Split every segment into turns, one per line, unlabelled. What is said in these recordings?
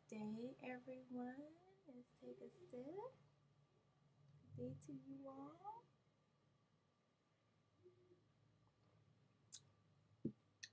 day, everyone. Let's take a sip. Good day to you all.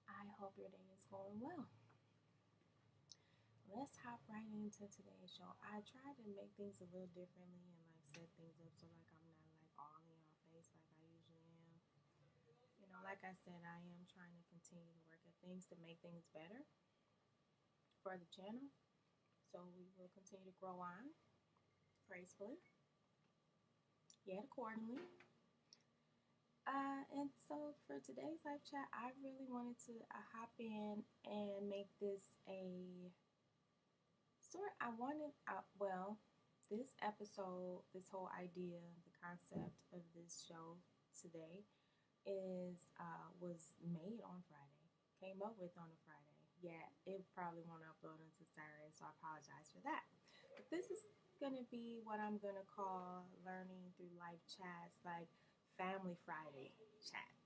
I hope your day is going well. Let's hop right into today's show. I tried to make things a little differently and set things up so I'm not all in your face like I usually am. Like I said, I am trying to continue to work at things to make things better for the channel. So we will continue to grow on gracefully, yet accordingly. And so for today's live chat, I really wanted to hop in and make this a sort. I wanted, well, this episode, this whole idea, the concept of this show today was made on Friday, came up with on a Friday. Yeah, it probably won't upload until Saturday, so I apologize for that. But this is gonna be what I'm gonna call learning through life chats, like Family Friday chat.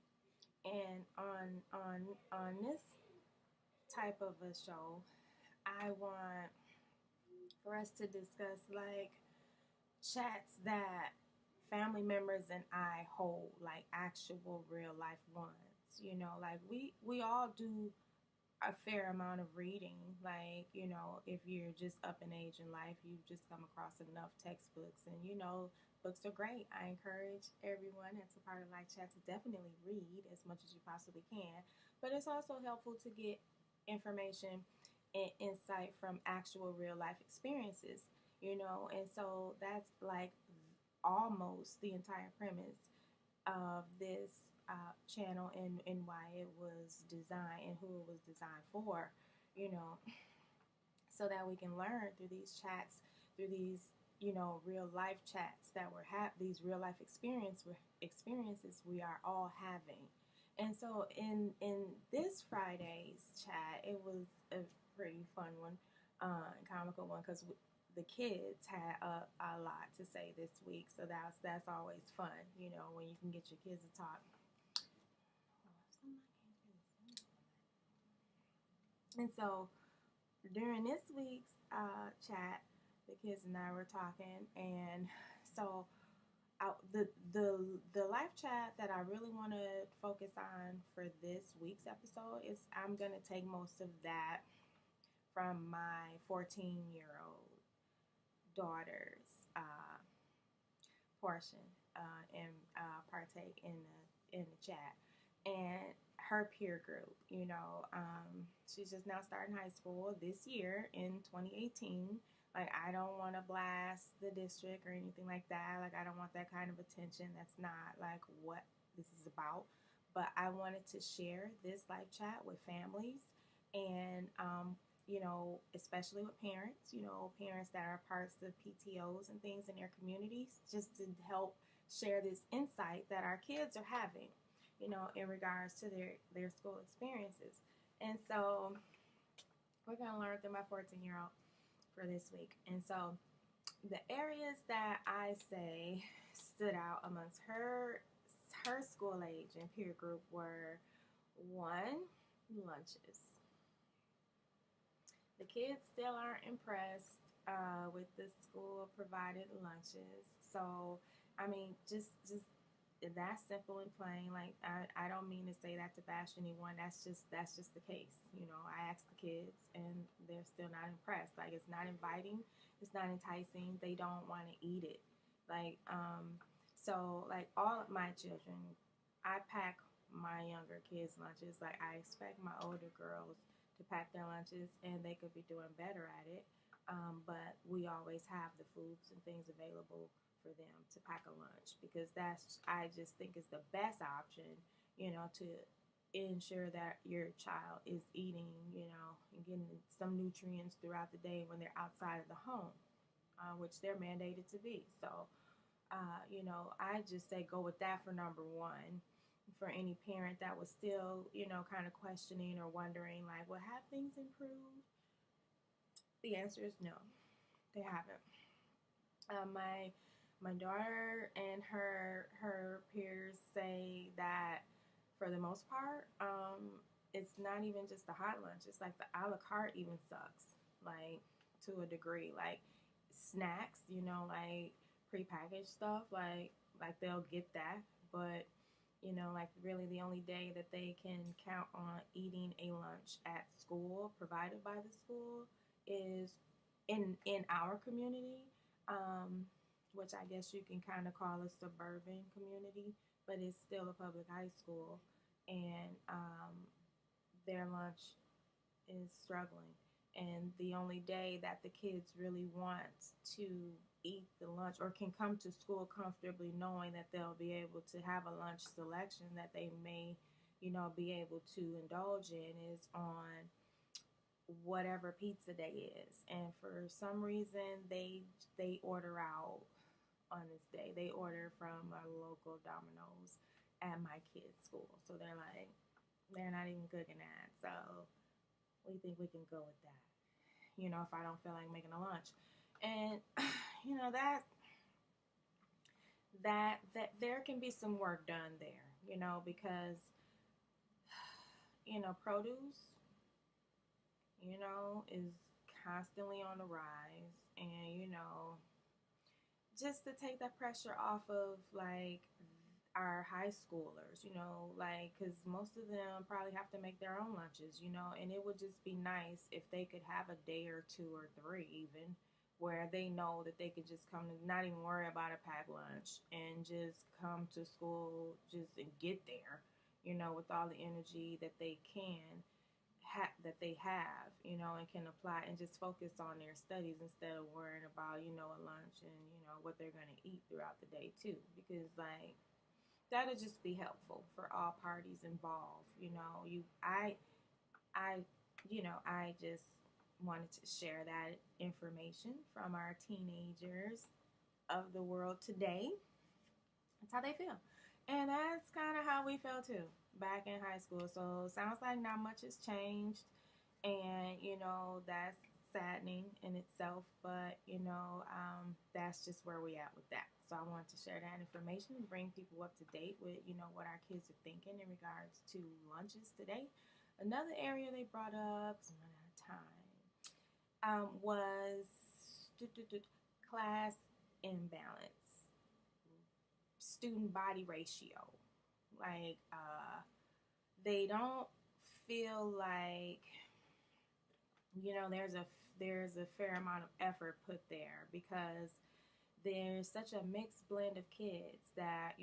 And on this type of a show, I want for us to discuss chats that family members and I hold, like actual real life ones. We all do a fair amount of reading. If you're just up in age in life, you've just come across enough textbooks, and books are great. I encourage everyone that's a part of Life Chat to definitely read as much as you possibly can. But it's also helpful to get information and insight from actual real life experiences, and so that's almost the entire premise of this channel and why it was designed and who it was designed for, you know, so that we can learn through these chats, through these, real life chats that we're these real life experiences we are all having. And so in this Friday's chat, it was a pretty fun one, comical one, because the kids had a lot to say this week, so that's always fun, when you can get your kids to talk. And so during this week's chat, the kids and I were talking, and so the live chat that I really want to focus on for this week's episode is I'm gonna take most of that from my 14-year-old daughter's portion and partake in the chat and her peer group. She's just now starting high school this year in 2018. I don't want to blast the district or anything like that. I don't want that kind of attention. That's not what this is about. But I wanted to share this live chat with families and especially with parents, parents that are parts of PTOs and things in their communities, just to help share this insight that our kids are having, in regards to their school experiences. And so we're going to learn through my 14-year-old for this week. And so the areas that I say stood out amongst her school age and peer group were: one, lunches. The kids still aren't impressed with the school provided lunches. So, I mean, just that's simple and plain. I don't mean to say that to bash anyone. That's just the case. I asked the kids and they're still not impressed. It's not inviting, it's not enticing. They don't want to eat it. All of my children, I pack my younger kids' lunches. I expect my older girls to pack their lunches, and they could be doing better at it. But we always have the foods and things available for them to pack a lunch, because I just think is the best option, to ensure that your child is eating, and getting some nutrients throughout the day when they're outside of the home, which they're mandated to be. So, I just say go with that for number one. For any parent that was still, kind of questioning or wondering, well, have things improved? The answer is no, they haven't. My daughter and her peers say that for the most part, it's not even just the hot lunch. It's the a la carte even sucks. to a degree. Like snacks, like prepackaged stuff, like they'll get that, but like really the only day that they can count on eating a lunch at school provided by the school is in our community, um, which I guess you can kind of call a suburban community, but it's still a public high school, and their lunch is struggling. And the only day that the kids really want to eat the lunch or can come to school comfortably knowing that they'll be able to have a lunch selection that they may, be able to indulge in is on whatever pizza day is. And for some reason they order out on this day. They order from a local Domino's at my kids' school. So they're not even cooking that. So we think we can go with that. If I don't feel like making a lunch. And that there can be some work done there, because produce, is constantly on the rise, and just to take that pressure off of like our high schoolers, like because most of them probably have to make their own lunches, and it would just be nice if they could have a day or two or three even where they know that they could just come to not even worry about a packed lunch and just come to school just and get there, with all the energy that they can that they have, and can apply and just focus on their studies instead of worrying about, a lunch and, what they're going to eat throughout the day too. Because like that'll just be helpful for all parties involved. I, I just wanted to share that information from our teenagers of the world today. That's how they feel. And that's kind of how we felt too back in high school. So it sounds like not much has changed. And, that's saddening in itself. But, that's just where we at with that. So I wanted to share that information and bring people up to date with, what our kids are thinking in regards to lunches today. Another area they brought up, I'm running out of time, was class imbalance, student body ratio. Like, they don't feel like, there's a fair amount of effort put there because there's such a mixed blend of kids that,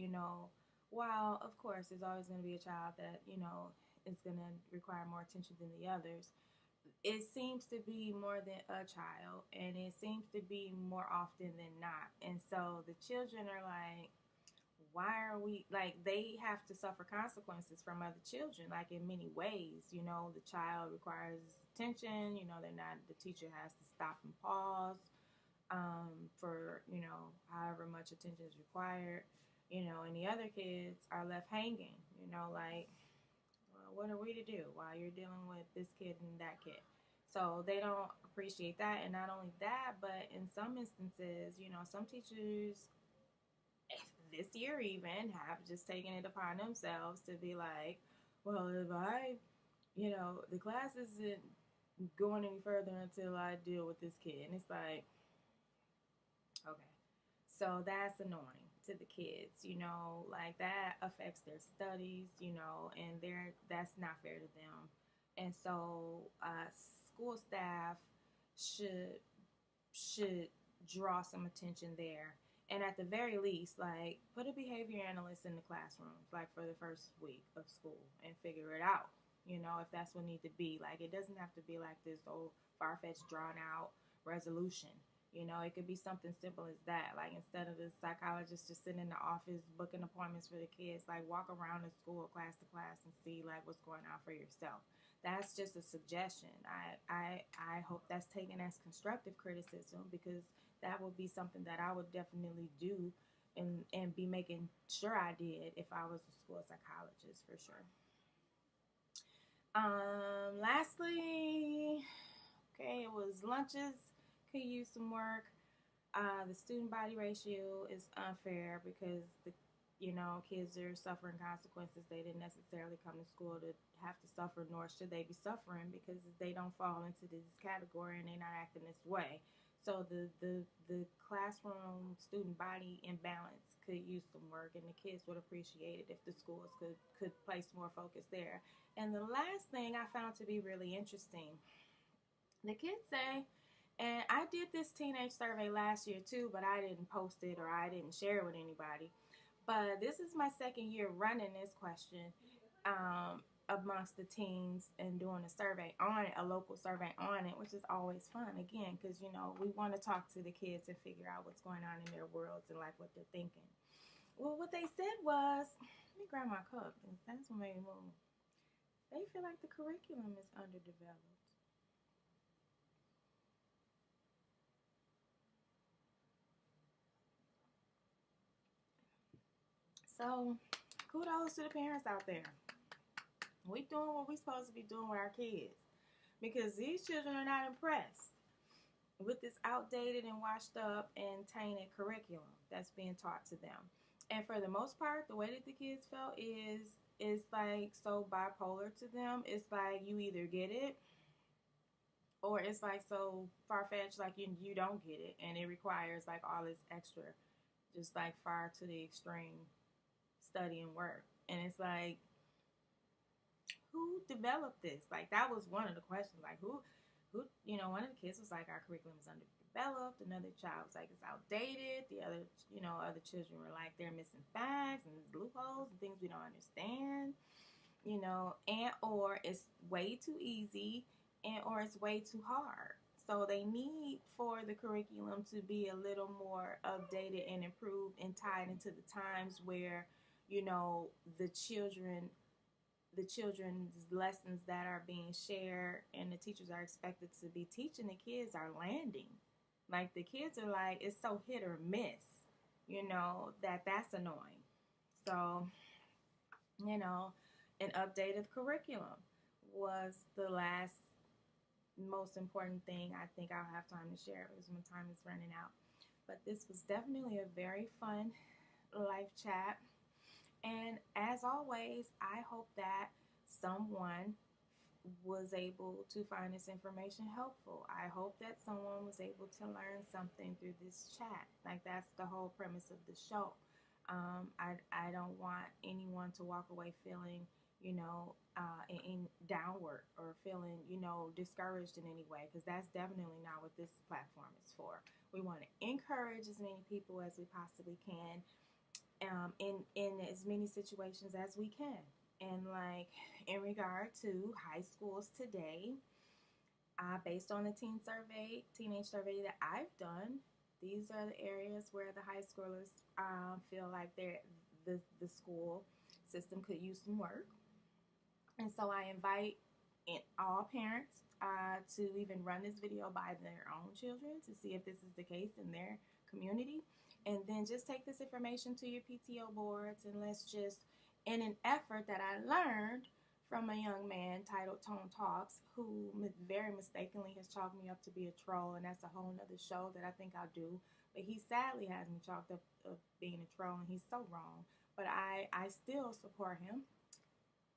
while of course there's always going to be a child that, is going to require more attention than the others, it seems to be more than a child, and it seems to be more often than not. And so the children are like, why are we like they have to suffer consequences from other children, like in many ways. The child requires attention, the teacher has to stop and pause for however much attention is required, and the other kids are left hanging, like, well, what are we to do while you're dealing with this kid and that kid? So they don't appreciate that. And not only that, but in some instances, some teachers this year even have just taken it upon themselves to be like, well, if the class isn't going any further until I deal with this kid. And it's like, okay. So that's annoying to the kids, like that affects their studies, and that's not fair to them. And so school staff should draw some attention there. And at the very least, like, put a behavior analyst in the classrooms, like, for the first week of school and figure it out, if that's what needs to be. Like, it doesn't have to be like this old far-fetched, drawn-out resolution. It could be something simple as that. Like, instead of the psychologist just sitting in the office booking appointments for the kids, like, walk around the school class to class and see, like, what's going on for yourself. That's just a suggestion. I hope that's taken as constructive criticism, because that would be something that I would definitely do and be making sure I did if I was a school psychologist, for sure. Lastly, okay, it was lunches could use some work. The student body ratio is unfair because kids are suffering consequences. They didn't necessarily come to school to have to suffer, nor should they be suffering because they don't fall into this category and they're not acting this way. So the classroom student body imbalance could use some work, and the kids would appreciate it if the schools could place more focus there. And the last thing I found to be really interesting, the kids say, and I did this teenage survey last year too, but I didn't post it or I didn't share it with anybody. But this is my second year running this question amongst the teens and doing a survey on it, a local survey on it, which is always fun again because we want to talk to the kids and figure out what's going on in their worlds and like what they're thinking. Well, what they said was, let me grab my cup because that's what made me move. They feel like the curriculum is underdeveloped. So, kudos to the parents out there. We doing what we supposed to be doing with our kids because these children are not impressed with this outdated and washed up and tainted curriculum that's being taught to them. And for the most part, the way that the kids felt is like so bipolar to them. It's like you either get it or it's like so far fetched like you don't get it, and it requires like all this extra, just like far to the extreme study and work. And it's like, who developed this? Like that was one of the questions. Like who one of the kids was like, our curriculum is underdeveloped. Another child was like, it's outdated. The other children were like, they're missing facts and loopholes and things we don't understand. And or it's way too easy, and or it's way too hard. So they need for the curriculum to be a little more updated and improved and tied into the times where, the children's lessons that are being shared and the teachers are expected to be teaching the kids are landing. Like the kids are like, it's so hit or miss, that's annoying. So, an updated curriculum was the last most important thing I think I'll have time to share because my time is running out. But this was definitely a very fun life chat. And as always, I hope that someone was able to find this information helpful. I hope that someone was able to learn something through this chat. Like that's the whole premise of the show. I don't want anyone to walk away feeling, in downward or feeling, discouraged in any way, because that's definitely not what this platform is for. We want to encourage as many people as we possibly can, in as many situations as we can. And like in regard to high schools today, based on the teenage survey that I've done, these are the areas where the high schoolers feel like the school system could use some work. And so I invite all parents to even run this video by their own children to see if this is the case in their community. And then just take this information to your PTO boards, and let's just, in an effort that I learned from a young man titled Tone Talks, who very mistakenly has chalked me up to be a troll, and that's a whole nother show that I think I'll do. But he sadly has me chalked up of being a troll, and he's so wrong. But I still support him,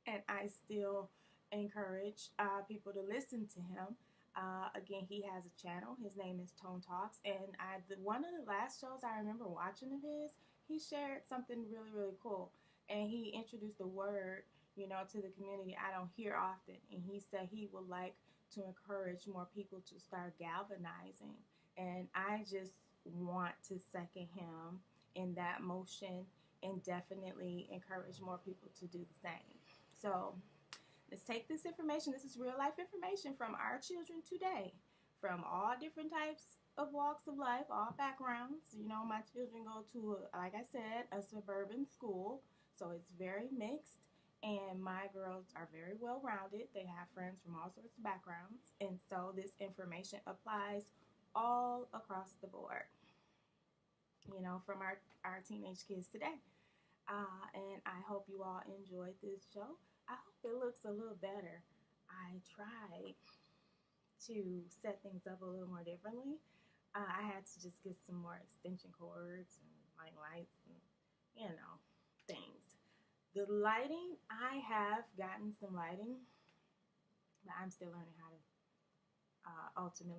and I still encourage people to listen to him. Again, he has a channel. His name is Tone Talks, and one of the last shows I remember watching of his, he shared something really, really cool, and he introduced a word, to the community I don't hear often, and he said he would like to encourage more people to start galvanizing, and I just want to second him in that motion and definitely encourage more people to do the same. So let's take this information. This is real life information from our children today, from all different types of walks of life, all backgrounds. My children go to, like I said, a suburban school, so it's very mixed. And my girls are very well rounded. They have friends from all sorts of backgrounds. And so this information applies all across the board, from our teenage kids today. And I hope you all enjoyed this show. I hope it looks a little better. I tried to set things up a little more differently. I had to just get some more extension cords and lights and, things. The lighting, I have gotten some lighting, but I'm still learning how to ultimately